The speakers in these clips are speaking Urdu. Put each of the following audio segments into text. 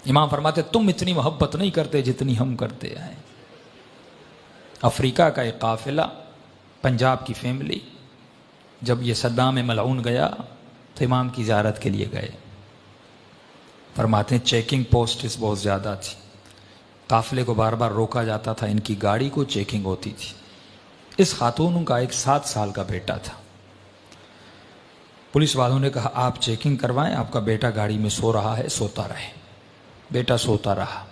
امام فرماتے تم اتنی محبت نہیں کرتے جتنی ہم کرتے ہیں. افریقہ کا ایک قافلہ، پنجاب کی فیملی، جب یہ صدام ملعون گیا تو امام کی زیارت کے لیے گئے. فرماتے ہیں چیکنگ پوسٹس بہت زیادہ تھی، قافلے کو بار بار روکا جاتا تھا، ان کی گاڑی کو چیکنگ ہوتی تھی. اس خاتون کا ایک 7 سال کا بیٹا تھا. پولیس والوں نے کہا آپ چیکنگ کروائیں، آپ کا بیٹا گاڑی میں سو رہا ہے، سوتا رہے. بیٹا سوتا رہا.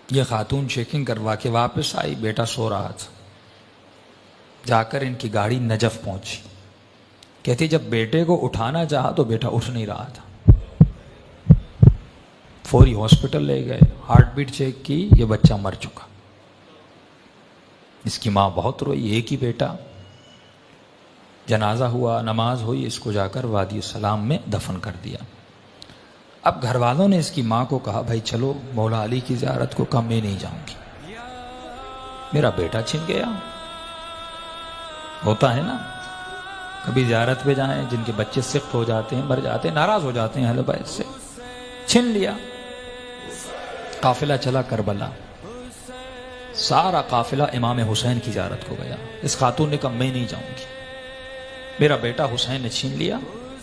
یہ خاتون چیکنگ کروا کے واپس آئی، بیٹا سو رہا تھا. جا کر ان کی گاڑی نجف پہنچی. کہتی جب بیٹے کو اٹھانا چاہا تو بیٹا اٹھ نہیں رہا تھا. فوری ہاسپٹل لے گئے، ہارٹ بیٹ چیک کی، یہ بچہ مر چکا. اس کی ماں بہت روئی، ایک ہی بیٹا. جنازہ ہوا، نماز ہوئی، اس کو جا کر وادی السلام میں دفن کر دیا. اب گھر والوں نے اس کی ماں کو کہا بھائی چلو مولا علی کی زیارت کو. کہا میں نہیں جاؤں گی، میرا بیٹا چھن گیا. ہوتا ہے نا، کبھی زیارت پہ جائیں، جن کے بچے سخت ہو جاتے ہیں، مر جاتے ہیں، ناراض ہو جاتے ہیں اہل بیت سے. چھن لیا. قافلہ چلا کربلا، سارا قافلہ امام حسین کی زیارت کو گیا. اس خاتون نے کہا میں نہیں جاؤں گی، میرا بیٹا حسین نے چھین لیا،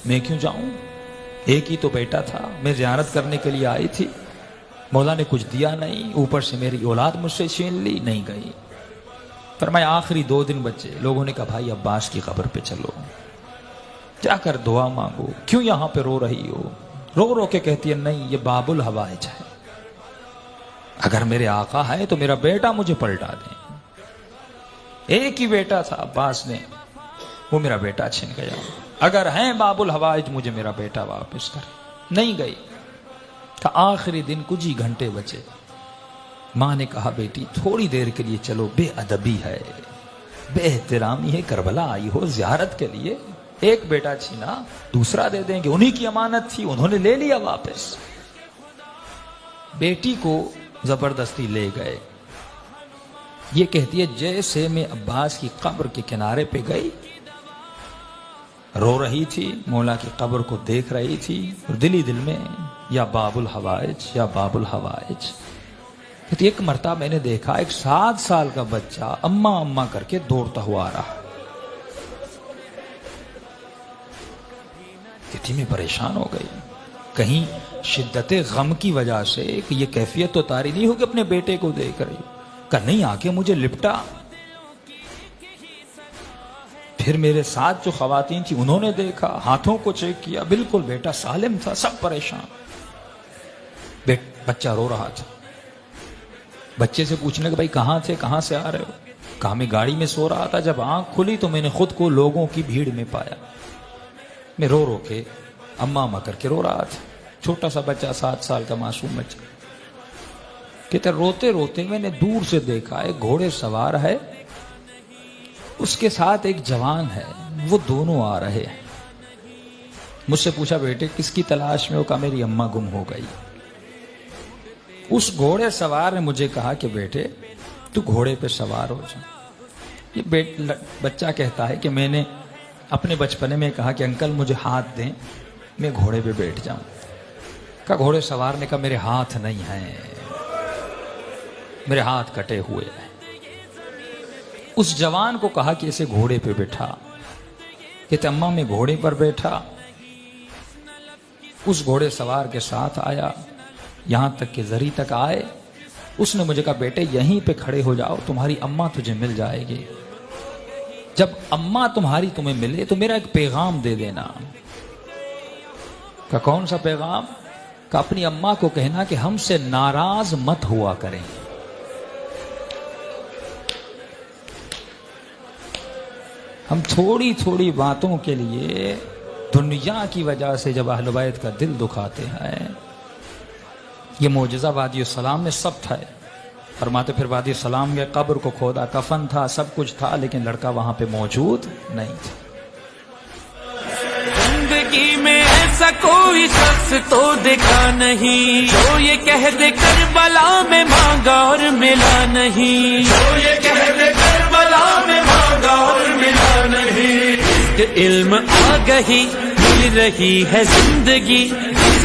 میں کیوں جاؤں؟ ایک ہی تو بیٹا تھا، میں زیارت کرنے کے لیے آئی تھی، مولا نے کچھ دیا نہیں، اوپر سے میری اولاد مجھ سے چھین لی. نہیں گئی. فرمایا آخری 2 دن بچے. لوگوں نے کہا بھائی عباس کی قبر پہ چلو، جا کر دعا مانگو. کیوں یہاں پہ رو رہی ہو؟ رو رو کے کہتی ہے نہیں، یہ باب الحوائج ہے، اگر میرے آقا ہے تو میرا بیٹا مجھے پلٹا دیں. ایک ہی بیٹا تھا عباس نے، وہ میرا بیٹا چھن گیا. اگر ہیں باب الحوائج مجھے میرا بیٹا واپس کر. نہیں گئی. آخری دن کچھ ہی گھنٹے بچے. ماں نے کہا بیٹی تھوڑی دیر کے لیے چلو، بے ادبی ہے، بے احترامی ہے، کربلا آئی ہو زیارت کے لیے، ایک بیٹا چھینا دوسرا دے دیں گے. انہی کی امانت تھی، انہوں نے لے لیا واپس. بیٹی کو زبردستی لے گئے. یہ کہتی ہے جیسے میں عباس کی قبر کے کنارے پہ گئی، رو رہی تھی، مولا کی قبر کو دیکھ رہی تھی، اور دل ہی دل میں یا باب الحوائج یا باب الحوائج. کہتی ایک مرتبہ میں نے دیکھا ایک 7 سال کا بچہ اماں اماں کر کے دوڑتا ہوا آ رہا. کہتی میں پریشان ہو گئی، کہیں شدت غم کی وجہ سے کہ یہ کیفیت تو طاری نہیں ہو کہ اپنے بیٹے کو دیکھ رہی. کہ نہیں، آ کے مجھے لپٹا. پھر میرے ساتھ جو خواتین تھی انہوں نے دیکھا، ہاتھوں کو چیک کیا، بالکل بیٹا سالم تھا. سب پریشان. بچہ رو رہا تھا. بچے سے پوچھنے کہ بھائی کہاں تھے، کہاں سے آ رہے ہو؟ کہا میں گاڑی میں سو رہا تھا، جب آنکھ کھلی تو میں نے خود کو لوگوں کی بھیڑ میں پایا. میں رو رو کے اماں اماں کر کے رو رہا تھا. چھوٹا سا بچہ، 7 سال کا معصوم بچہ. کہتے روتے روتے میں نے دور سے دیکھا ایک گھوڑے سوار ہے، اس کے ساتھ ایک جوان ہے، وہ دونوں آ رہے ہیں. مجھ سے پوچھا بیٹے کس کی تلاش میں ہو؟ کہا میری اماں گم ہو گئی. اس گھوڑے سوار نے مجھے کہا کہ بیٹے تو گھوڑے پہ سوار ہو جا. یہ بچہ کہتا ہے کہ میں نے اپنے بچپنے میں کہا کہ انکل مجھے ہاتھ دیں، میں گھوڑے پہ بیٹھ جاؤں. کہا گھوڑے سوار نے کہا میرے ہاتھ نہیں ہیں، میرے ہاتھ کٹے ہوئے ہیں. اس جوان کو کہا کہ اسے گھوڑے پہ بیٹھا. کہتے اماں میں گھوڑے پر بیٹھا، اس گھوڑے سوار کے ساتھ آیا، یہاں تک کہ زری تک آئے. اس نے مجھے کہا بیٹے یہیں پہ کھڑے ہو جاؤ، تمہاری اماں تجھے مل جائے گی. جب اماں تمہاری تمہیں ملے تو میرا ایک پیغام دے دینا. کہ کون سا پیغام؟ کہ اپنی اماں کو کہنا کہ ہم سے ناراض مت ہوا کریں. ہم تھوڑی تھوڑی باتوں کے لیے دنیا کی وجہ سے جب اہل بیت کا دل دکھاتے ہیں. یہ معجزہ وادی السلام میں سب تھا. فرماتے پھر وادی السلام کے قبر کو کھودا، کفن تھا، سب کچھ تھا، لیکن لڑکا وہاں پہ موجود نہیں تھا. زندگی میں ایسا کوئی شخص تو دیکھا نہیں جو یہ کہہ دے کربلا میں مانگا اور ملا نہیں، جو یہ کہہ دے کربلا میں مانگا اور ملا نہیں. کہ علم آگہی مل رہی ہے زندگی، اس